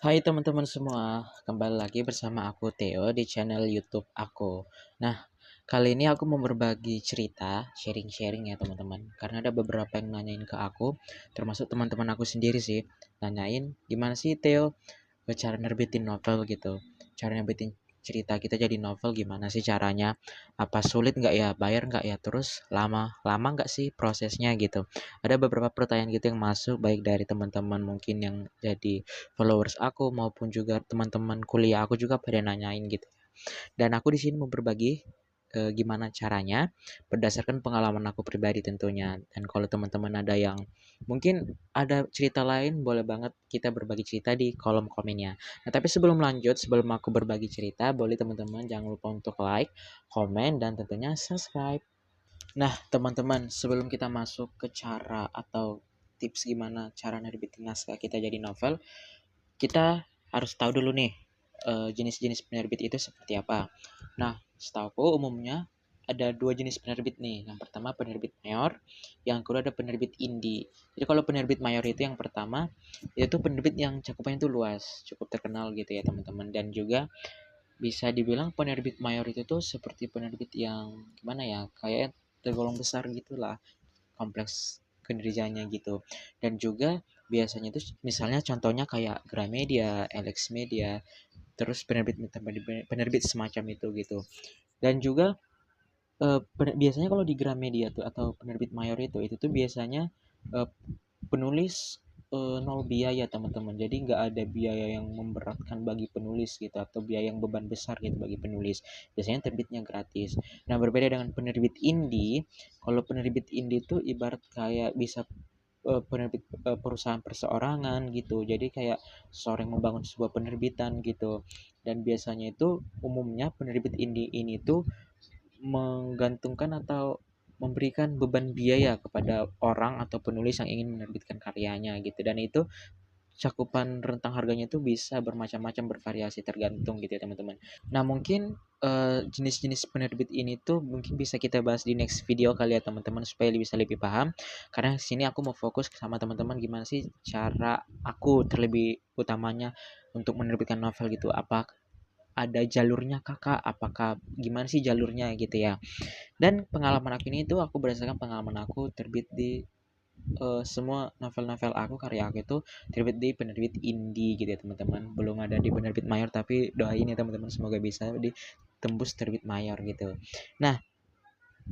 Hai teman-teman semua, kembali lagi bersama aku Theo di channel YouTube aku. Nah, kali ini aku mau berbagi cerita, sharing-sharing ya teman-teman. Karena ada beberapa yang nanyain ke aku, termasuk teman-teman aku sendiri sih, nanyain gimana sih Theo cara nerbitin novel gitu. Cara nerbitin cerita kita jadi novel gimana sih caranya? Apa sulit nggak ya? Bayar nggak ya? Terus lama nggak sih prosesnya gitu? Ada beberapa pertanyaan gitu yang masuk baik dari teman-teman mungkin yang jadi followers aku maupun juga teman-teman kuliah aku juga pada nanyain gitu. Dan aku di sini mau berbagi gimana caranya berdasarkan pengalaman aku pribadi tentunya. Dan kalau teman-teman ada yang mungkin ada cerita lain, boleh banget kita berbagi cerita di kolom komennya. Nah, tapi sebelum lanjut, sebelum aku berbagi cerita, boleh teman-teman jangan lupa untuk like, komen, dan tentunya subscribe. Nah, teman-teman, sebelum kita masuk ke cara atau tips gimana cara nerbitin naskah kita jadi novel, kita harus tahu dulu nih jenis-jenis penerbit itu seperti apa. Nah, setahuku umumnya ada dua jenis penerbit nih. Yang pertama penerbit mayor, yang kedua ada penerbit indie. Jadi kalau penerbit mayor itu yang pertama, itu penerbit yang cakupannya itu luas, cukup terkenal gitu ya teman-teman. Dan juga bisa dibilang penerbit mayor itu tuh seperti penerbit yang gimana ya, kayak tergolong besar gitulah, kompleks kinerjanya gitu. Dan juga biasanya itu misalnya contohnya kayak Gramedia, Alex Media, terus penerbit penerbit semacam itu gitu. Dan juga biasanya kalau di Gramedia tuh atau penerbit mayor itu tuh biasanya eh, penulis nol biaya teman-teman. Jadi nggak ada biaya yang memberatkan bagi penulis gitu atau biaya yang beban besar gitu bagi penulis. Biasanya terbitnya gratis. Nah, berbeda dengan penerbit indie, kalau penerbit indie tuh ibarat kayak bisa penerbit perusahaan perseorangan gitu. Jadi kayak seorang yang membangun sebuah penerbitan gitu. Dan biasanya itu umumnya penerbit indie ini tuh menggantungkan atau memberikan beban biaya kepada orang atau penulis yang ingin menerbitkan karyanya gitu. Dan itu cakupan rentang harganya itu bisa bermacam-macam, bervariasi tergantung gitu ya teman-teman. Nah, mungkin jenis-jenis penerbit ini tuh mungkin bisa kita bahas di next video kali ya teman-teman supaya bisa lebih paham. Karena sini aku mau fokus sama teman-teman gimana sih cara aku terlebih utamanya untuk menerbitkan novel gitu. Apa ada jalurnya kakak? Apakah gimana sih jalurnya gitu ya? Dan pengalaman aku ini tuh aku berdasarkan pengalaman aku terbit di semua novel-novel aku, karya aku itu terbit di penerbit indie gitu ya teman-teman. Belum ada di penerbit mayor tapi doain ya teman-teman semoga bisa ditembus terbit mayor gitu. Nah,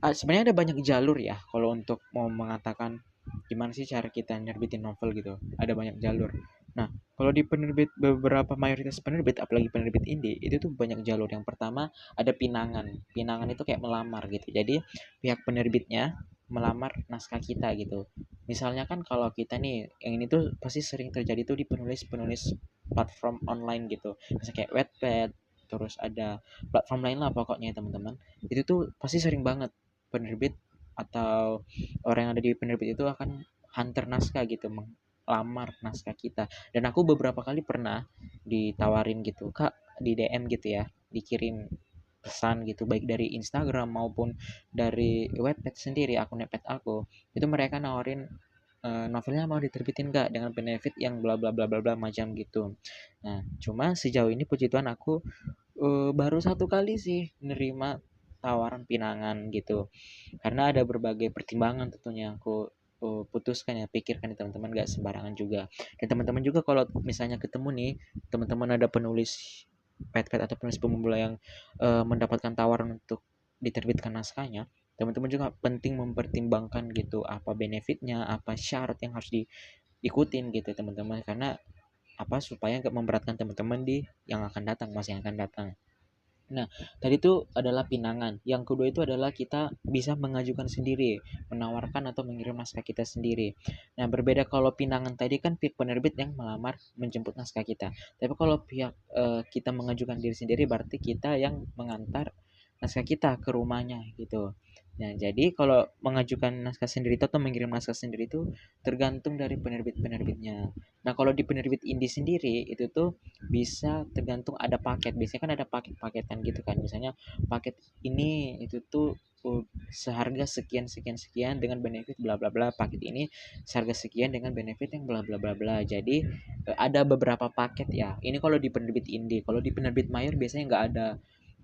sebenarnya ada banyak jalur ya kalau untuk mau mengatakan gimana sih cara kita nerbitin novel gitu. Ada banyak jalur. Nah, kalau di penerbit beberapa mayoritas penerbit apalagi penerbit indie itu tuh banyak jalur. Yang pertama ada pinangan. Pinangan itu kayak melamar gitu. Jadi pihak penerbitnya melamar naskah kita gitu. Misalnya kan kalau kita nih yang ini tuh pasti sering terjadi tuh di penulis-penulis platform online gitu. Misalnya kayak Wattpad, terus ada platform lain lah pokoknya ya teman-teman. Itu tuh pasti sering banget penerbit atau orang yang ada di penerbit itu akan hunter naskah gitu, melamar naskah kita. Dan aku beberapa kali pernah ditawarin gitu, Kak, di DM gitu ya, dikirim pesan gitu baik dari Instagram maupun dari Wattpad sendiri, akun Wattpad aku. Itu mereka nawarin novelnya mau diterbitin gak dengan benefit yang bla bla bla bla bla macam gitu. Nah, cuma sejauh ini puji Tuhan aku baru satu kali sih menerima tawaran pinangan gitu. Karena ada berbagai pertimbangan tentunya aku putuskan ya, pikirkan ya teman-teman, gak sembarangan juga. Dan teman-teman juga kalau misalnya ketemu nih, teman-teman ada penulis pet-pet atau penulis pemula yang mendapatkan tawaran untuk diterbitkan naskahnya, teman-teman juga penting mempertimbangkan gitu apa benefitnya, apa syarat yang harus diikutin gitu teman-teman, karena apa supaya nggak memberatkan teman-teman di yang akan datang, masa yang akan datang. Nah, tadi itu adalah pinangan. Yang kedua itu adalah kita bisa mengajukan sendiri, menawarkan atau mengirim naskah kita sendiri. Nah, berbeda kalau pinangan tadi kan pihak penerbit yang melamar menjemput naskah kita. Tapi kalau pihak kita mengajukan diri sendiri berarti kita yang mengantar naskah kita ke rumahnya gitu. Nah, jadi kalau mengajukan naskah sendiri itu atau mengirim naskah sendiri itu tergantung dari penerbit-penerbitnya. Nah, kalau di penerbit indie sendiri itu tuh bisa tergantung ada paket. Biasanya kan ada paket-paketan gitu kan. Misalnya paket ini itu tuh seharga sekian sekian sekian dengan benefit bla bla bla, paket ini seharga sekian dengan benefit yang bla bla bla bla. Jadi ada beberapa paket ya. Ini kalau di penerbit indie. Kalau di penerbit mayor biasanya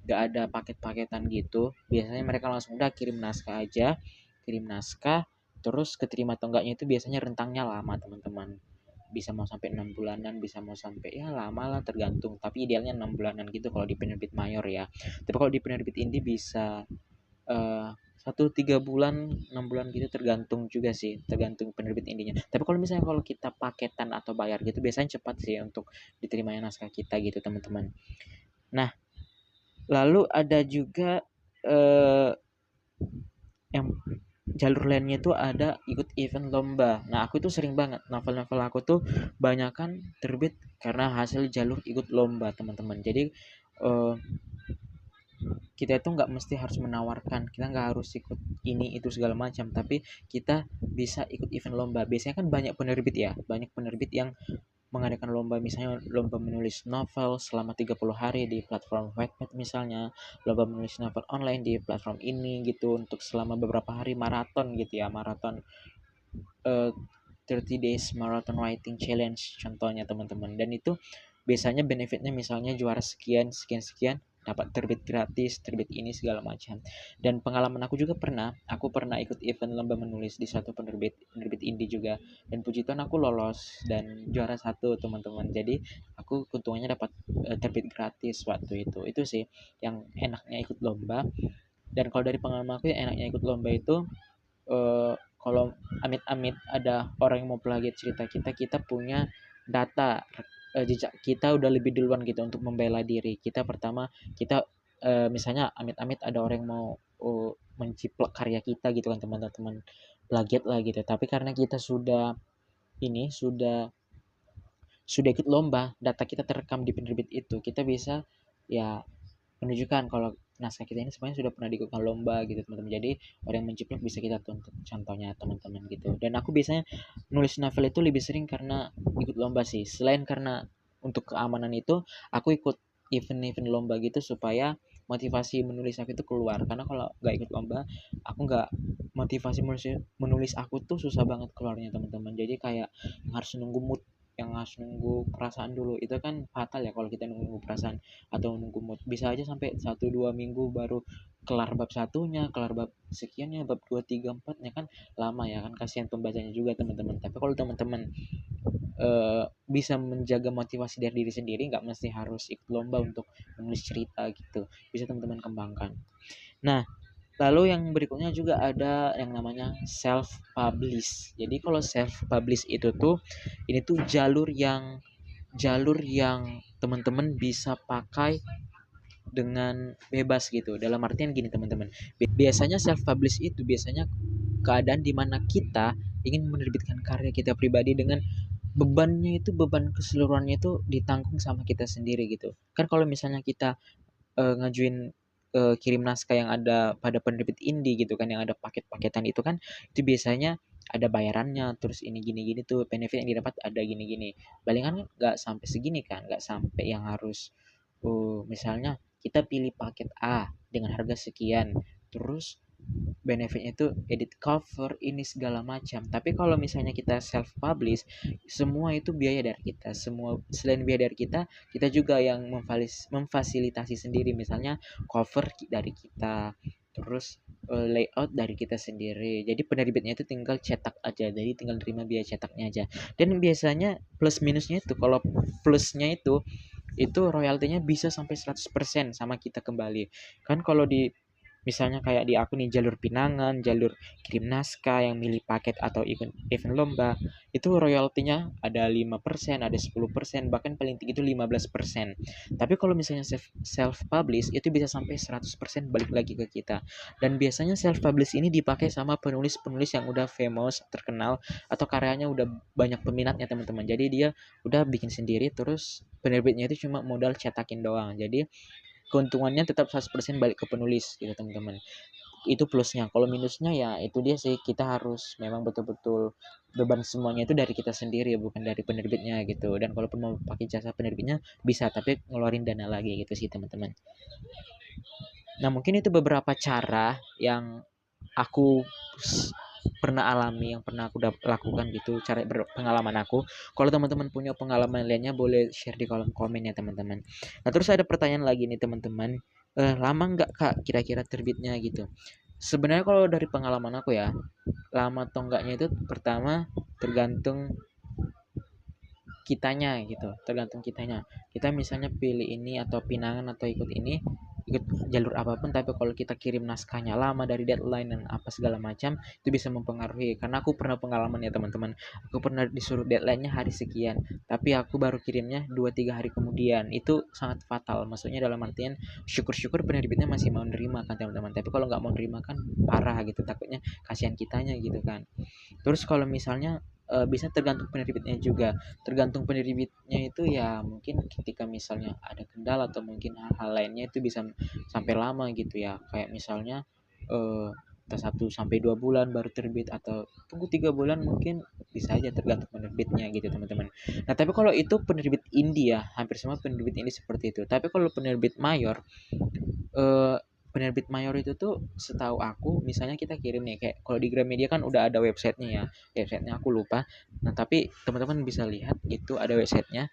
nggak ada paket-paketan gitu. Biasanya mereka langsung udah kirim naskah aja, kirim naskah, terus keterima atau enggaknya itu biasanya rentangnya lama teman-teman. Bisa mau sampai 6 bulanan, bisa mau sampai ya lama lah tergantung. Tapi idealnya 6 bulanan gitu kalau di penerbit mayor ya. Tapi kalau di penerbit indie bisa 1 3 bulan 6 bulan gitu, tergantung juga sih, tergantung penerbit indinya. Tapi kalau misalnya kalau kita paketan atau bayar gitu biasanya cepat sih untuk diterimanya naskah kita gitu teman-teman. Nah, lalu ada juga yang jalur lainnya itu ada ikut event lomba. Nah, aku tuh sering banget novel-novel aku tuh banyakan terbit karena hasil jalur ikut lomba teman-teman. Jadi eh, kita itu nggak mesti harus menawarkan, kita nggak harus ikut ini itu segala macam, tapi kita bisa ikut event lomba. Biasanya kan banyak penerbit ya, banyak penerbit yang mengadakan lomba, misalnya lomba menulis novel selama 30 hari di platform Wattpad misalnya, lomba menulis novel online di platform ini gitu untuk selama beberapa hari, maraton gitu ya, maraton 30 days marathon writing challenge contohnya teman-teman. Dan itu biasanya benefitnya misalnya juara sekian sekian sekian dapat terbit gratis, terbit ini segala macam. Dan pengalaman aku pernah ikut event lomba menulis di suatu penerbit indie juga, dan puji Tuhan aku lolos dan juara satu teman-teman. Jadi aku keuntungannya dapat terbit gratis waktu itu sih yang enaknya ikut lomba. Dan kalau dari pengalaman aku yang enaknya ikut lomba itu kalau amit-amit ada orang yang mau plagiat cerita kita, kita punya data jejak kita udah lebih duluan gitu untuk membela diri. Kita pertama kita misalnya amit-amit ada orang yang mau menciplak karya kita gitu kan teman-teman, plagiat lah gitu. Tapi karena kita sudah ini sudah ikut lomba, data kita terekam di penerbit itu, kita bisa ya menunjukkan kalau naskah kita ini sebenarnya sudah pernah diikutkan lomba gitu teman-teman. Jadi orang yang menjiplak bisa kita tuntut contohnya teman-teman gitu. Dan aku biasanya nulis novel itu lebih sering karena ikut lomba sih. Selain karena untuk keamanan itu, aku ikut event-event lomba gitu supaya motivasi menulis aku itu keluar. Karena kalau nggak ikut lomba, aku nggak motivasi menulis aku tuh susah banget keluarnya teman-teman. Jadi kayak harus nunggu mood, yang harus nunggu perasaan dulu itu kan fatal ya kalau kita nunggu perasaan atau nunggu mood. Bisa aja sampai 1 2 minggu baru kelar bab satunya, kelar bab sekiannya, bab 2 3 4-nya kan lama ya kan, kasihan pembacanya juga teman-teman. Tapi kalau teman-teman bisa menjaga motivasi dari diri sendiri, nggak mesti harus ikut lomba untuk menulis cerita gitu, bisa teman-teman kembangkan. Nah, lalu yang berikutnya juga ada yang namanya self publish. Jadi kalau self publish itu tuh ini tuh jalur yang teman-teman bisa pakai dengan bebas gitu. Dalam artian gini teman-teman, biasanya self publish itu biasanya keadaan dimana kita ingin menerbitkan karya kita pribadi dengan bebannya itu, beban keseluruhannya itu ditanggung sama kita sendiri gitu kan. Kalau misalnya kita ngajuin kirim naskah yang ada pada penerbit indie gitu kan, yang ada paket-paketan itu kan, itu biasanya ada bayarannya, terus ini gini-gini tuh benefit yang didapat ada gini-gini. Palingan nggak sampai segini kan, nggak sampai yang harus misalnya kita pilih paket A dengan harga sekian, terus benefitnya itu edit cover ini segala macam. Tapi kalau misalnya kita self publish, semua itu biaya dari kita. Semua selain biaya dari kita, kita juga yang memfasilitasi sendiri. Misalnya cover dari kita, terus layout dari kita sendiri. Jadi penerbitnya itu tinggal cetak aja, jadi tinggal terima biaya cetaknya aja. Dan biasanya plus minusnya itu, kalau plusnya itu royaltinya bisa sampai 100% sama kita kembali. Kan kalau di misalnya kayak di aku nih, jalur pinangan, jalur kirim naskah yang milih paket atau event lomba, itu royaltinya ada 5%, ada 10%, bahkan paling tinggi itu 15%. Tapi kalau misalnya self publish itu bisa sampai 100% balik lagi ke kita. Dan biasanya self publish ini dipakai sama penulis-penulis yang udah famous, terkenal, atau karyanya udah banyak peminatnya teman-teman. Jadi dia udah bikin sendiri, terus penerbitnya itu cuma modal cetakin doang. Jadi keuntungannya tetap 100% balik ke penulis gitu teman-teman. Itu plusnya. Kalau minusnya ya itu dia sih, kita harus memang betul-betul beban semuanya itu dari kita sendiri, bukan dari penerbitnya gitu. Dan kalaupun mau pakai jasa penerbitnya bisa, tapi ngeluarin dana lagi gitu sih teman-teman. Nah, mungkin itu beberapa cara yang aku pernah alami, yang pernah aku lakukan gitu, cara pengalaman aku. Kalau teman-teman punya pengalaman lainnya boleh share di kolom komen ya teman-teman. Nah, terus ada pertanyaan lagi nih teman-teman. Lama nggak Kak kira-kira terbitnya gitu? Sebenarnya kalau dari pengalaman aku ya, lama atau enggaknya itu pertama tergantung kitanya gitu, tergantung kitanya. Kita misalnya pilih ini atau pinangan atau ikut ini, ikut jalur apapun, tapi kalau kita kirim naskahnya lama dari deadline dan apa segala macam, itu bisa mempengaruhi. Karena aku pernah pengalaman ya teman-teman, aku pernah disuruh deadline-nya hari sekian, tapi aku baru kirimnya 2-3 hari kemudian. Itu sangat fatal, maksudnya dalam artian syukur-syukur penerbitnya masih mau nerima kan teman-teman, tapi kalau nggak mau nerima kan parah gitu, takutnya kasihan kitanya gitu kan. Terus kalau misalnya bisa tergantung penerbitnya juga. Tergantung penerbitnya itu ya mungkin ketika misalnya ada kendala atau mungkin hal-hal lainnya itu bisa sampai lama gitu ya. Kayak misalnya eh 1 sampai 2 bulan baru terbit atau tunggu 3 bulan mungkin bisa aja tergantung penerbitnya gitu teman-teman. Nah tapi kalau itu penerbit indie ya hampir semua penerbit indie seperti itu. Tapi kalau penerbit mayor eh penerbit mayor itu tuh setahu aku misalnya kita kirim nih kayak kalau di Gramedia kan udah ada websitenya ya, websitenya aku lupa. Nah tapi teman-teman bisa lihat itu ada websitenya.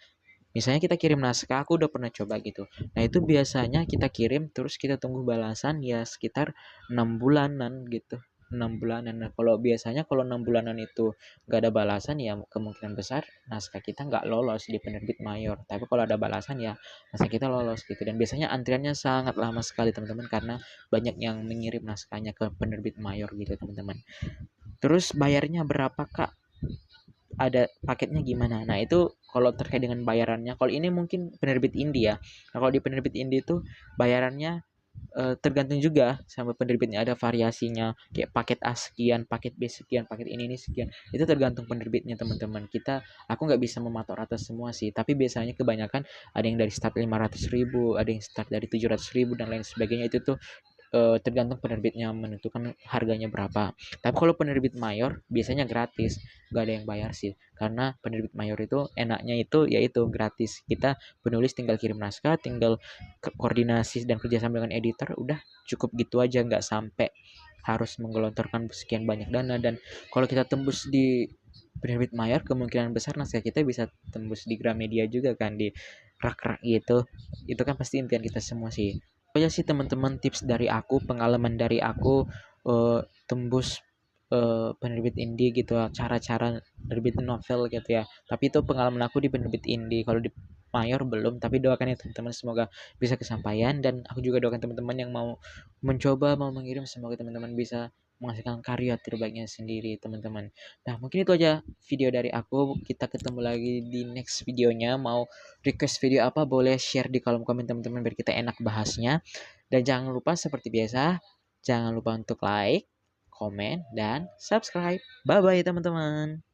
Misalnya kita kirim naskah, aku udah pernah coba gitu. Nah itu biasanya kita kirim terus kita tunggu balasan ya sekitar 6 bulanan gitu. 6 bulanan. Nah kalau biasanya kalau 6 bulanan itu nggak ada balasan ya kemungkinan besar naskah kita nggak lolos di penerbit mayor. Tapi kalau ada balasan ya naskah kita lolos gitu. Dan biasanya antriannya sangat lama sekali teman-teman karena banyak yang mengirim naskahnya ke penerbit mayor gitu teman-teman. Terus bayarnya berapa Kak? Ada paketnya gimana? Nah, itu kalau terkait dengan bayarannya. Kalau ini mungkin penerbit indie ya. Nah, kalau di penerbit indie itu bayarannya tergantung juga sama penerbitnya, ada variasinya kayak paket A sekian, paket B sekian, paket ini sekian. Itu tergantung penerbitnya teman-teman. Aku nggak bisa mematok rata semua sih, tapi biasanya kebanyakan ada yang dari start 500.000, ada yang start dari 700.000 dan lain sebagainya. Itu tuh tergantung penerbitnya menentukan harganya berapa. Tapi kalau penerbit mayor biasanya gratis, nggak ada yang bayar sih. Karena penerbit mayor itu enaknya itu yaitu gratis. Kita penulis tinggal kirim naskah, tinggal koordinasi dan kerjasama dengan editor, udah cukup gitu aja, nggak sampai harus menggelontorkan sekian banyak dana. Dan kalau kita tembus di penerbit mayor, kemungkinan besar naskah kita bisa tembus di Gramedia juga kan, di rak-rak gitu. Itu kan pasti impian kita semua sih. Oh ya sih teman-teman, tips dari aku, pengalaman dari aku tembus penerbit indie gitu, cara-cara nerbitin novel gitu ya. Tapi itu pengalaman aku di penerbit indie. Kalau di mayor belum, tapi doakan ya teman-teman semoga bisa kesampaian. Dan aku juga doakan teman-teman yang mau mencoba, mau mengirim, semoga teman-teman bisa menghasilkan karya terbaiknya sendiri teman-teman. Nah mungkin itu aja video dari aku, kita ketemu lagi di next videonya. Mau request video apa boleh share di kolom komen teman-teman biar kita enak bahasnya. Dan jangan lupa seperti biasa, jangan lupa untuk like, komen, dan subscribe. Bye bye teman-teman.